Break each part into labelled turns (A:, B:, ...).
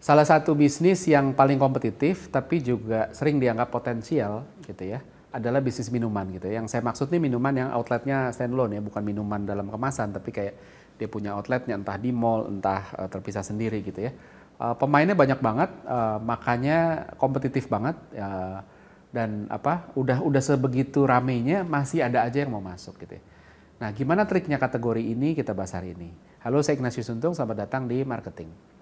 A: Salah satu bisnis yang paling kompetitif tapi juga sering dianggap potensial gitu ya, adalah bisnis minuman gitu. Yang saya maksud nih minuman yang outletnya standalone ya, bukan minuman dalam kemasan tapi kayak dia punya outletnya entah di mall, entah terpisah sendiri gitu ya. Pemainnya banyak banget, makanya kompetitif banget dan udah sebegitu ramenya masih ada aja yang mau masuk gitu ya. Nah, gimana triknya kategori ini kita bahas hari ini. Halo, saya Ignatius Untung, selamat datang di Marketing.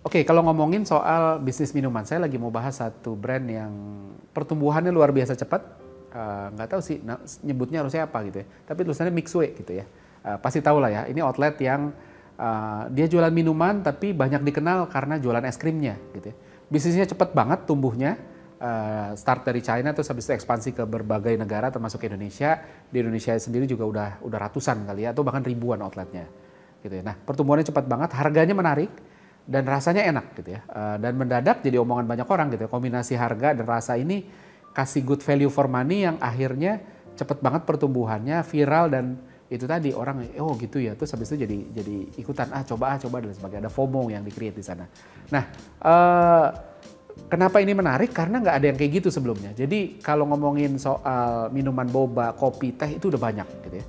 A: Oke, kalau ngomongin soal bisnis minuman, saya lagi mau bahas satu brand yang pertumbuhannya luar biasa cepat. Nggak tahu sih nyebutnya harusnya apa gitu ya. Tapi tulisannya Mixue gitu ya. Pasti tahu lah ya, ini outlet yang dia jualan minuman tapi banyak dikenal karena jualan es krimnya gitu ya. Bisnisnya cepat banget tumbuhnya. Start dari China terus habis itu ekspansi ke berbagai negara termasuk Indonesia. Di Indonesia sendiri juga udah ratusan kali ya, atau bahkan ribuan outletnya gitu ya. Nah, pertumbuhannya cepat banget, harganya menarik dan rasanya enak gitu ya, dan mendadak jadi omongan banyak orang gitu ya. Kombinasi harga dan rasa ini kasih good value for money yang akhirnya cepet banget pertumbuhannya, viral, dan itu tadi orang oh gitu ya, terus habis itu jadi ikutan coba dan sebagainya. Ada FOMO yang di-create di sana. Nah, kenapa ini menarik? Karena nggak ada yang kayak gitu sebelumnya. Jadi kalau ngomongin soal minuman boba, kopi, teh itu udah banyak gitu ya.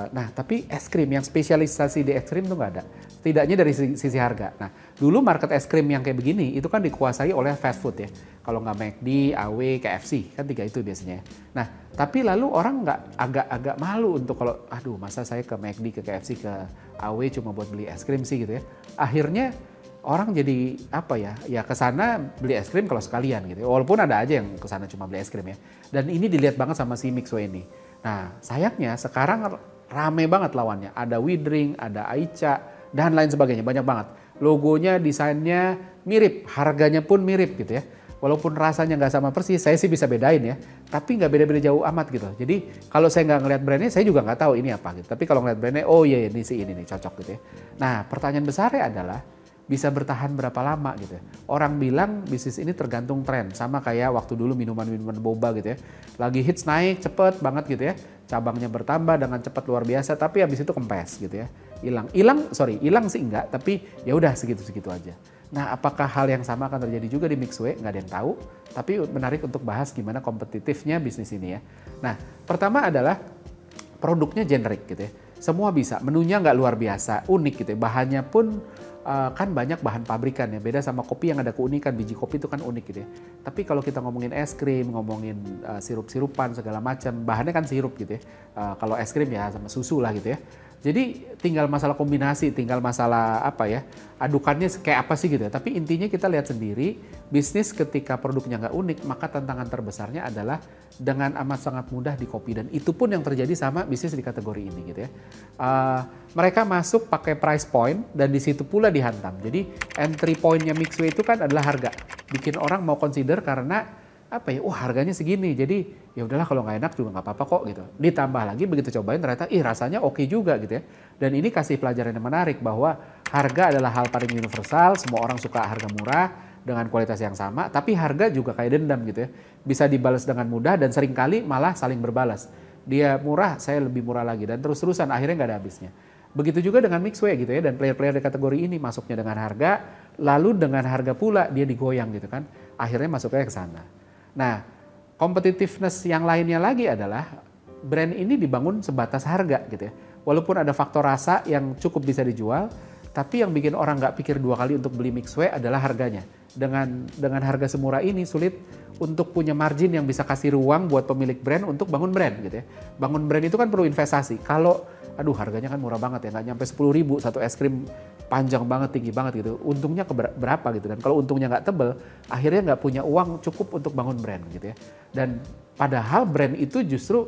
A: Nah, tapi es krim yang spesialisasi di es krim tuh nggak ada. Setidaknya dari sisi harga. Nah, dulu market es krim yang kayak begini itu kan dikuasai oleh fast food ya. Kalau nggak McD, AW, KFC, kan tiga itu biasanya. Nah, tapi lalu orang nggak agak malu untuk kalau, masa saya ke McD, ke KFC, ke AW cuma buat beli es krim sih gitu ya. Akhirnya orang jadi ya ke sana beli es krim kalau sekalian gitu ya. Walaupun ada aja yang ke sana cuma beli es krim ya. Dan ini dilihat banget sama si Mixue ini. Nah, sayangnya sekarang rame banget lawannya. Ada WeDrink, ada Aicha, dan lain sebagainya, banyak banget. Logonya, desainnya mirip, harganya pun mirip gitu ya. Walaupun rasanya nggak sama persis, saya sih bisa bedain ya. Tapi nggak beda-beda jauh amat gitu. Jadi kalau saya nggak ngeliat brandnya, saya juga nggak tahu ini apa gitu. Tapi kalau ngeliat brandnya, oh iya ini sih ini nih cocok gitu ya. Nah, pertanyaan besarnya adalah bisa bertahan berapa lama gitu ya. Orang bilang bisnis ini tergantung tren, sama kayak waktu dulu minuman-minuman boba gitu ya. Lagi hits naik cepet banget gitu ya. Cabangnya bertambah dengan cepat luar biasa, tapi habis itu kempes gitu ya. Hilang sih enggak, tapi ya udah segitu-segitu aja. Nah, apakah hal yang sama akan terjadi juga di Mixue? Nggak ada yang tahu, tapi menarik untuk bahas gimana kompetitifnya bisnis ini ya. Nah, pertama adalah produknya generik gitu ya. Semua bisa, menunya nggak luar biasa, unik gitu ya. Bahannya pun kan banyak bahan pabrikan ya, beda sama kopi yang ada keunikan, biji kopi itu kan unik gitu ya. Tapi kalau kita ngomongin es krim, ngomongin sirup-sirupan segala macam, bahannya kan sirup gitu ya. Kalau es krim ya sama susu lah gitu ya. Jadi tinggal masalah kombinasi, tinggal masalah adukannya kayak apa sih gitu ya. Tapi intinya kita lihat sendiri, bisnis ketika produknya nggak unik, maka tantangan terbesarnya adalah dengan amat sangat mudah di copy. Dan itu pun yang terjadi sama bisnis di kategori ini gitu ya. Mereka masuk pakai price point dan di situ pula dihantam. Jadi entry pointnya Mixue itu kan adalah harga. Bikin orang mau consider karena harganya segini, jadi ya udahlah kalau nggak enak juga nggak apa-apa kok gitu. Ditambah lagi begitu cobain ternyata rasanya oke juga gitu ya. Dan ini kasih pelajaran yang menarik bahwa harga adalah hal paling universal, semua orang suka harga murah dengan kualitas yang sama, tapi harga juga kayak dendam gitu ya. Bisa dibalas dengan mudah dan seringkali malah saling berbalas. Dia murah, saya lebih murah lagi, dan terus-terusan akhirnya nggak ada habisnya. Begitu juga dengan Mixue gitu ya, dan player-player di kategori ini masuknya dengan harga, lalu dengan harga pula dia digoyang gitu kan, akhirnya masuknya ke sana. Nah, competitiveness yang lainnya lagi adalah brand ini dibangun sebatas harga gitu ya. Walaupun ada faktor rasa yang cukup bisa dijual, tapi yang bikin orang nggak pikir dua kali untuk beli Mixue adalah harganya. Dengan harga semurah ini sulit untuk punya margin yang bisa kasih ruang buat pemilik brand untuk bangun brand gitu ya. Bangun brand itu kan perlu investasi. Kalau harganya kan murah banget ya, nggak nyampe 10.000 satu es krim panjang banget, tinggi banget gitu. Untungnya berapa gitu, dan kalau untungnya nggak tebel, akhirnya nggak punya uang cukup untuk bangun brand gitu ya. Dan padahal brand itu justru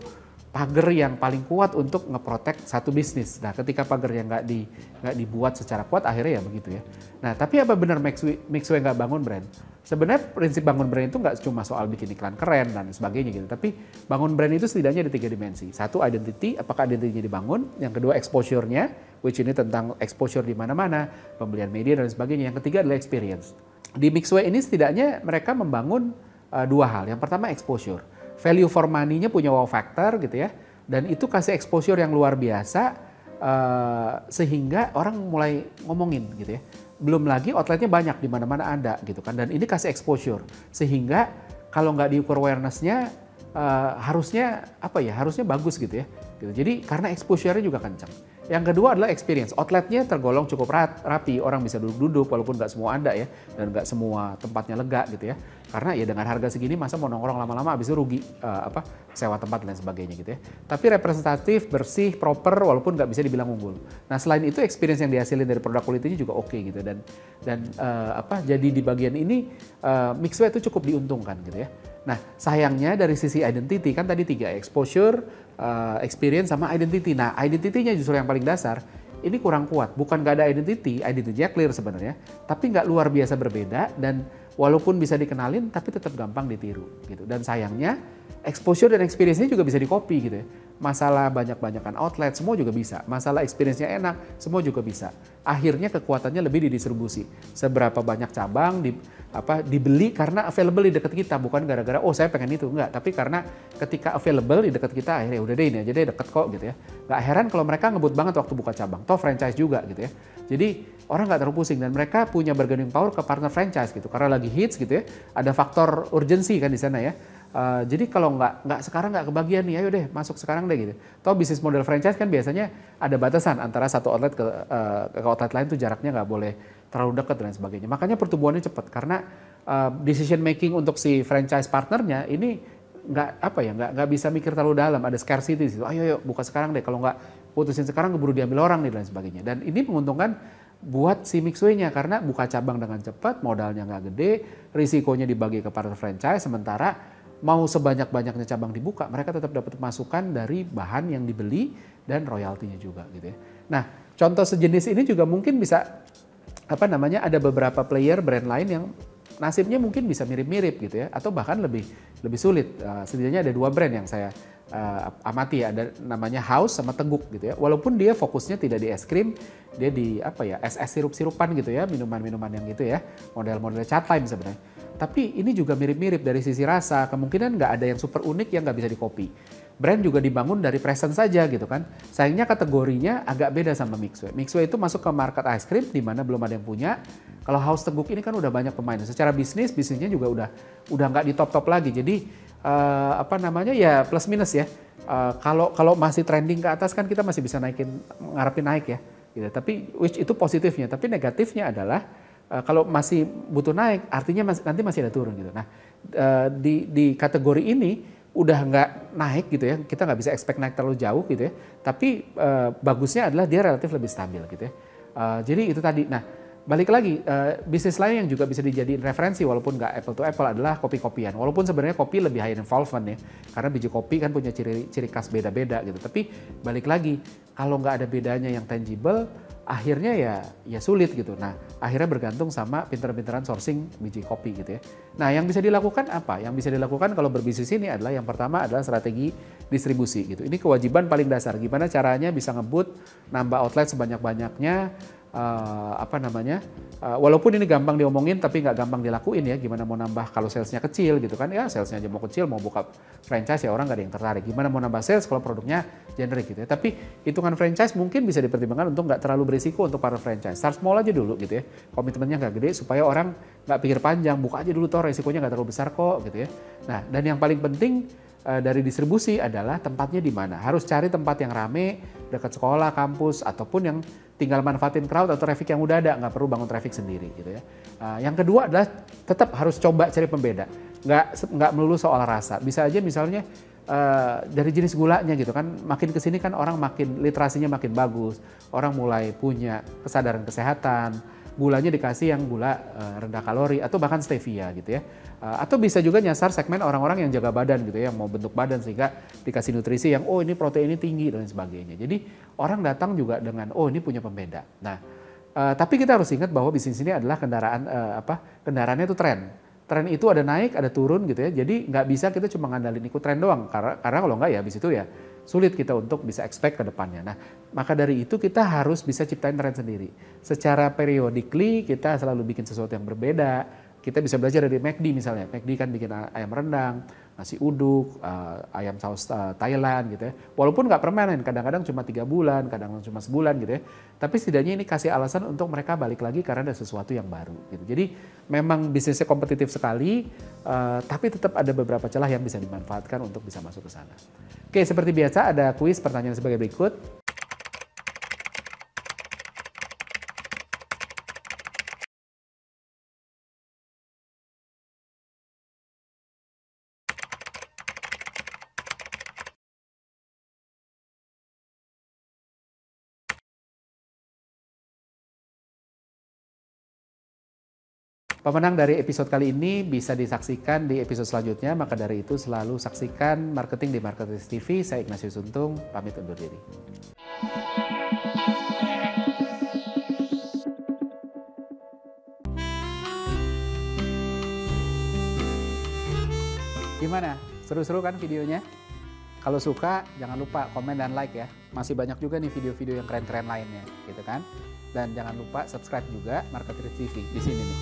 A: pagar yang paling kuat untuk ngeprotek satu bisnis. Nah, ketika pagarnya nggak dibuat secara kuat, akhirnya ya begitu ya. Nah, tapi apa benar Mixway nggak bangun brand? Sebenarnya prinsip bangun brand itu nggak cuma soal bikin iklan keren dan sebagainya gitu. Tapi bangun brand itu setidaknya ada 3 dimensi. Satu, identity, apakah identity dibangun. Yang kedua, exposure-nya, which ini tentang exposure di mana-mana, pembelian media dan sebagainya. Yang ketiga adalah experience. Di Mixway ini setidaknya mereka membangun 2 hal. Yang pertama, exposure. Value for money-nya punya wow factor gitu ya, dan itu kasih exposure yang luar biasa sehingga orang mulai ngomongin gitu ya. Belum lagi outletnya banyak di mana-mana ada gitu kan, dan ini kasih exposure sehingga kalau nggak diukur awareness-nya harusnya harusnya bagus gitu ya. Gitu. Jadi karena exposure-nya juga kencang. Yang kedua adalah experience. Outletnya tergolong cukup rapi, orang bisa duduk-duduk walaupun nggak semua ada ya, dan nggak semua tempatnya lega gitu ya. Karena ya dengan harga segini masa mau nongkrong lama-lama habis itu rugi sewa tempat dan sebagainya gitu ya. Tapi representatif, bersih, proper walaupun nggak bisa dibilang unggul. Nah selain itu experience yang dihasilin dari produk quality-nya juga oke gitu, dan jadi di bagian ini Mixway itu cukup diuntungkan gitu ya. Nah sayangnya dari sisi identity kan tadi 3, exposure, experience sama identity. Nah identity-nya justru yang paling dasar ini kurang kuat. Bukan nggak ada identity-nya clear sebenarnya, tapi nggak luar biasa berbeda, dan walaupun bisa dikenalin tapi tetap gampang ditiru gitu. Dan sayangnya exposure dan experience-nya juga bisa di-copy gitu ya. Masalah banyak-banyakan outlet semua juga bisa. Masalah experience-nya enak semua juga bisa. Akhirnya kekuatannya lebih di distribusi. Seberapa banyak cabang dibeli karena available di dekat kita, bukan gara-gara oh saya pengen itu, enggak, tapi karena ketika available di dekat kita akhirnya udah deh ini aja deh deket kok gitu ya. Nggak heran kalau mereka ngebut banget waktu buka cabang, toh franchise juga gitu ya. Jadi orang nggak terlalu pusing, dan mereka punya bargaining power ke partner franchise gitu karena lagi hits gitu ya. Ada faktor urgensi kan di sana ya. Jadi kalau nggak sekarang nggak kebagian nih, ayo deh masuk sekarang deh gitu. Toh bisnis model franchise kan biasanya ada batasan antara satu outlet ke outlet lain tuh jaraknya nggak boleh terlalu dekat dan sebagainya. Makanya pertumbuhannya cepat karena decision making untuk si franchise partnernya ini nggak bisa mikir terlalu dalam, ada scarcity di situ. Ayo buka sekarang deh, kalau nggak putusin sekarang keburu diambil orang nih dan sebagainya. Dan ini menguntungkan buat si Mixway-nya karena buka cabang dengan cepat, modalnya nggak gede, risikonya dibagi ke partner franchise, sementara mau sebanyak-banyaknya cabang dibuka, mereka tetap dapat masukan dari bahan yang dibeli dan royaltinya juga gitu ya. Nah, contoh sejenis ini juga mungkin bisa ada beberapa player brand lain yang nasibnya mungkin bisa mirip-mirip gitu ya, atau bahkan lebih sulit. Setidaknya ada 2 brand yang saya amati ya, ada namanya House sama Teguk gitu ya. Walaupun dia fokusnya tidak di es krim, dia di es sirup-sirupan gitu ya, minuman-minuman yang gitu ya, model-model chat time sebenarnya. Tapi ini juga mirip-mirip dari sisi rasa, kemungkinan nggak ada yang super unik yang nggak bisa di-copy. Brand juga dibangun dari presence saja gitu kan. Sayangnya kategorinya agak beda sama Mixway. Mixway itu masuk ke market ice cream di mana belum ada yang punya. Kalau House Teguk ini kan udah banyak pemain. Secara bisnisnya juga udah nggak di top-top lagi. Jadi ya plus minus ya. Kalau masih trending ke atas kan kita masih bisa ngarepin naik ya. Gitu. Tapi which itu positifnya. Tapi negatifnya adalah kalau masih butuh naik, artinya nanti masih ada turun gitu. Nah, di kategori ini udah nggak naik gitu ya, kita nggak bisa expect naik terlalu jauh gitu ya. Tapi bagusnya adalah dia relatif lebih stabil gitu ya. Jadi itu tadi. Nah, balik lagi bisnis lain yang juga bisa dijadiin referensi walaupun nggak apple to apple adalah kopi-kopian. Walaupun sebenarnya kopi lebih high involvement ya, karena biji kopi kan punya ciri khas beda-beda gitu. Tapi balik lagi, kalau nggak ada bedanya yang tangible, akhirnya ya sulit gitu. Nah, akhirnya bergantung sama pinter-pinteran sourcing biji kopi gitu ya. Nah, yang bisa dilakukan apa? Yang bisa dilakukan kalau berbisnis ini adalah yang pertama adalah strategi distribusi gitu. Ini kewajiban paling dasar. Gimana caranya bisa ngebut, nambah outlet sebanyak-banyaknya, walaupun ini gampang diomongin tapi nggak gampang dilakuin ya. Gimana mau nambah kalau salesnya kecil gitu kan ya, salesnya aja mau kecil, mau buka franchise ya orang nggak ada yang tertarik. Gimana mau nambah sales kalau produknya generik gitu ya. Tapi hitungan franchise mungkin bisa dipertimbangkan untuk nggak terlalu berisiko untuk para franchise. Start small aja dulu gitu ya, komitmennya nggak gede supaya orang nggak pikir panjang, buka aja dulu toh resikonya nggak terlalu besar kok gitu ya. Nah, dan yang paling penting dari distribusi adalah tempatnya di mana. Harus cari tempat yang rame, dekat sekolah, kampus, ataupun yang tinggal manfaatin crowd atau traffic yang udah ada, nggak perlu bangun traffic sendiri gitu ya. Yang kedua adalah tetap harus coba cari pembeda, nggak melulu soal rasa. Bisa aja misalnya dari jenis gulanya gitu kan, makin kesini kan orang makin literasinya makin bagus, orang mulai punya kesadaran kesehatan, gulanya dikasih yang gula rendah kalori atau bahkan stevia gitu ya. Atau bisa juga nyasar segmen orang-orang yang jaga badan gitu ya, yang mau bentuk badan sehingga dikasih nutrisi yang oh ini proteinnya tinggi dan sebagainya. Jadi orang datang juga dengan oh ini punya pembeda. Nah, tapi kita harus ingat bahwa bisnis ini adalah kendaraannya itu tren. Tren itu ada naik, ada turun gitu ya. Jadi nggak bisa kita cuma ngandalin ikut tren doang. Karena kalau nggak ya habis itu ya sulit kita untuk bisa expect ke depannya. Nah, maka dari itu kita harus bisa ciptain tren sendiri. Secara periodically kita selalu bikin sesuatu yang berbeda. Kita bisa belajar dari McD misalnya. McD kan bikin ayam rendang, nasi uduk, ayam saus Thailand gitu ya. Walaupun nggak permanen, kadang-kadang cuma 3 bulan, kadang-kadang cuma sebulan gitu ya. Tapi setidaknya ini kasih alasan untuk mereka balik lagi karena ada sesuatu yang baru gitu. Jadi memang bisnisnya kompetitif sekali, tapi tetap ada beberapa celah yang bisa dimanfaatkan untuk bisa masuk ke sana. Oke, seperti biasa ada kuis pertanyaan sebagai berikut. Pemenang dari episode kali ini bisa disaksikan di episode selanjutnya, maka dari itu selalu saksikan Marketing di Marketers TV. Saya Ignatius Untung, pamit undur diri. Gimana? Seru-seru kan videonya? Kalau suka, jangan lupa komen dan like ya. Masih banyak juga nih video-video yang keren-keren lainnya, gitu kan? Dan jangan lupa subscribe juga Marketers TV di sini nih.